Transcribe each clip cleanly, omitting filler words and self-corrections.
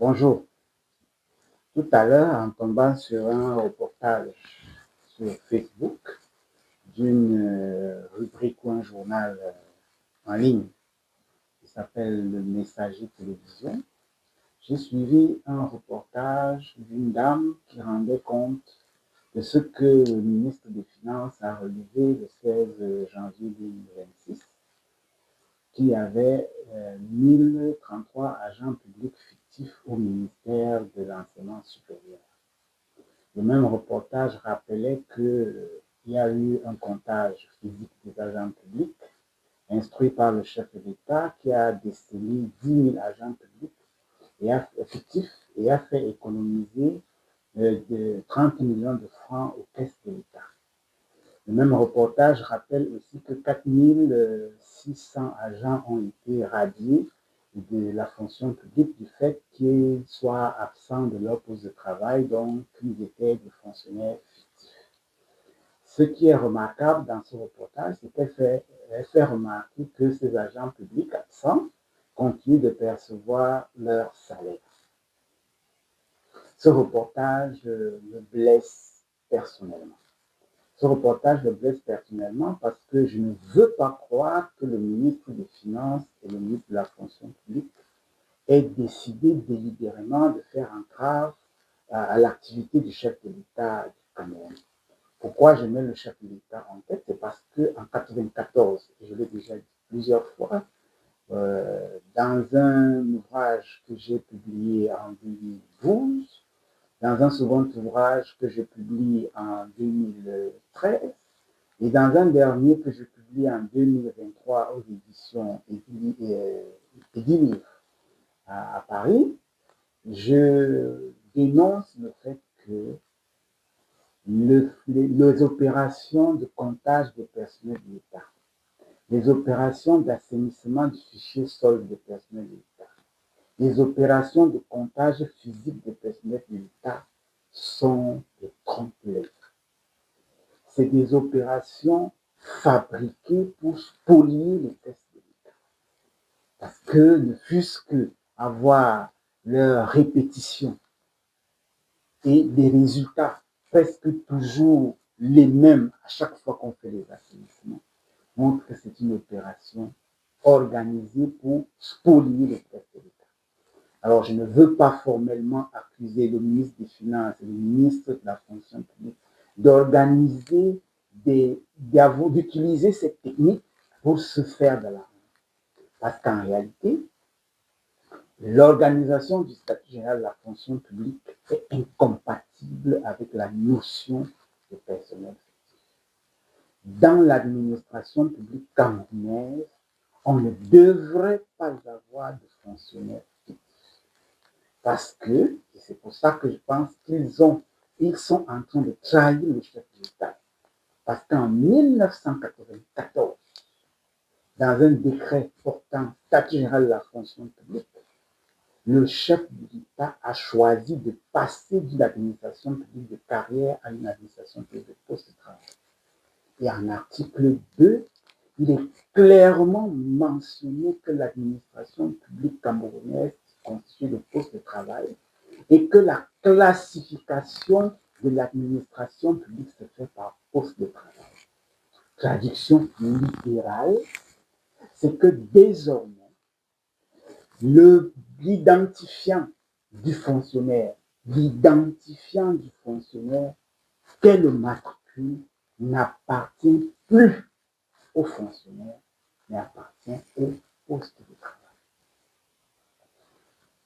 Bonjour. Tout à l'heure, en tombant sur un reportage sur Facebook d'une rubrique ou un journal en ligne qui s'appelle Le Messager Télévision, j'ai suivi un reportage d'une dame qui rendait compte de ce que le ministre des Finances a relevé le 16 janvier 2026, qui avait 1033 agents publics fictifs au ministère de l'Enseignement supérieur. Le même reportage rappelait qu'il y a eu un comptage physique des agents publics instruit par le chef de l'État qui a décelé 10 000 agents publics fictifs et a fait économiser de 30 millions de francs aux caisses de l'État. Le même reportage rappelle aussi que 4 600 agents ont été radiés de la fonction publique du fait qu'ils soient absents de leur poste de travail, donc ils étaient des fonctionnaires fictifs. Ce qui est remarquable dans ce reportage, c'est qu'elle fait remarquer que ces agents publics absents continuent de percevoir leur salaire. Ce reportage me blesse personnellement. Ce reportage me blesse personnellement parce que je ne veux pas croire que le ministre des Finances et le ministre de la fonction publique aient décidé délibérément de faire entrave à l'activité du chef de l'État du Cameroun. Pourquoi je mets le chef de l'État en tête? C'est parce qu'en 1994, je l'ai déjà dit plusieurs fois, dans un ouvrage que j'ai publié en 2012, dans un second ouvrage que je publie en 2013, et dans un dernier que je publie en 2023 aux éditions Edilivre à Paris, je dénonce le fait que les opérations de comptage des personnels de l'État, les opérations d'assainissement du fichier solde des personnels de l'État, les opérations de comptage physique des personnels de l'État sont des trompe-l'œil. C'est des opérations fabriquées pour spolier les tests de l'État. Parce que ne fût-ce qu'avoir leur répétition et des résultats presque toujours les mêmes à chaque fois qu'on fait les assainissements, montre que c'est une opération organisée pour spolier les tests de l'État. Alors, je ne veux pas formellement accuser le ministre des Finances et le ministre de la fonction publique d'organiser, d'utiliser cette technique pour se faire de l'argent. Parce qu'en réalité, l'organisation du statut général de la fonction publique est incompatible avec la notion de personnel fictif. Dans l'administration publique camerounaise, on ne devrait pas avoir de fonctionnaires fictifs. Parce que, et c'est pour ça que je pense qu'ils sont en train de trahir le chef de l'État. Parce qu'en 1994, dans un décret portant statut général de la fonction publique, le chef de l'État a choisi de passer d'une administration publique de carrière à une administration publique de poste de travail. Et en article 2, il est clairement mentionné que l'administration publique camerounaise constitue le poste de travail et que la classification de l'administration publique se fait par poste de travail. Traduction littérale, c'est que désormais, l'identifiant du fonctionnaire, qu'est le matricule, n'appartient plus au fonctionnaire, mais appartient au poste de travail.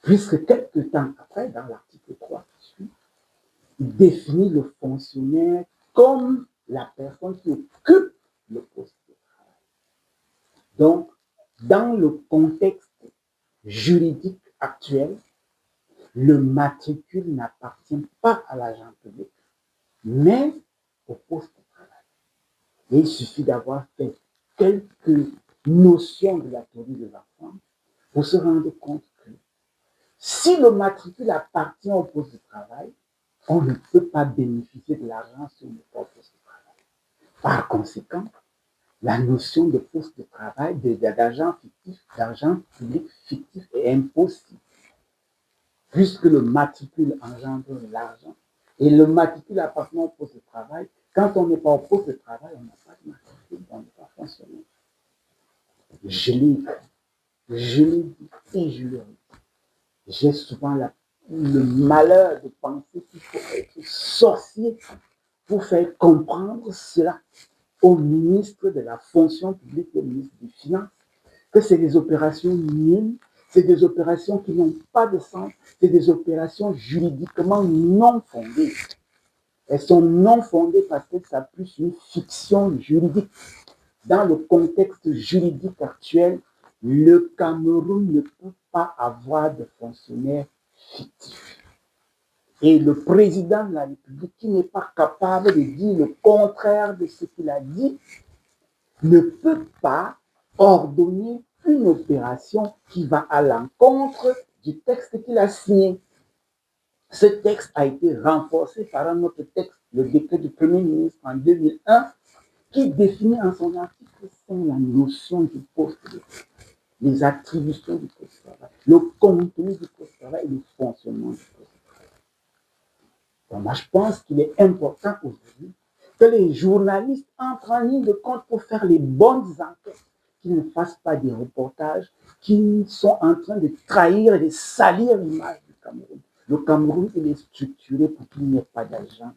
Puisque quelques temps après, dans l'article 3 qui suit, il définit le fonctionnaire comme la personne qui occupe le poste de travail. Donc, dans le contexte juridique actuel, le matricule n'appartient pas à l'agent public, mais au poste de travail. Et il suffit d'avoir fait quelques notions de la théorie de l'enfant pour se rendre compte que si le matricule appartient au poste de travail, on ne peut pas bénéficier de l'argent sur le poste de travail. Par conséquent, La notion de poste de travail, d'argent fictif, d'argent public fictif est impossible, puisque le matricule engendre l'argent et le matricule appartenant au poste de travail, quand on n'est pas au poste de travail, on n'a pas de matricule, on n'est pas fonctionnaire. Je l'ai dit et je le redis. J'ai souvent le malheur de penser qu'il faut être sorcier pour faire comprendre cela au ministre de la fonction publique, au ministre des Finances, que c'est des opérations nulles, c'est des opérations qui n'ont pas de sens, c'est des opérations juridiquement non fondées. Elles sont non fondées parce qu'elles s'appuient sur une fiction juridique. Dans le contexte juridique actuel, le Cameroun ne peut pas avoir de fonctionnaires fictifs. Et le président de la République, qui n'est pas capable de dire le contraire de ce qu'il a dit, ne peut pas ordonner une opération qui va à l'encontre du texte qu'il a signé. Ce texte a été renforcé par un autre texte, le décret du Premier ministre en 2001, qui définit en son article 5 la notion du poste de travail, les attributions du poste de travail, le contenu du poste de travail et le fonctionnement du poste de travail. Donc moi, je pense qu'il est important aujourd'hui que les journalistes entrent en ligne de compte pour faire les bonnes enquêtes, qu'ils ne fassent pas des reportages qui sont en train de trahir et de salir l'image du Cameroun. Le Cameroun, il est structuré pour qu'il n'y ait pas d'argent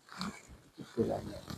qui fait la merde.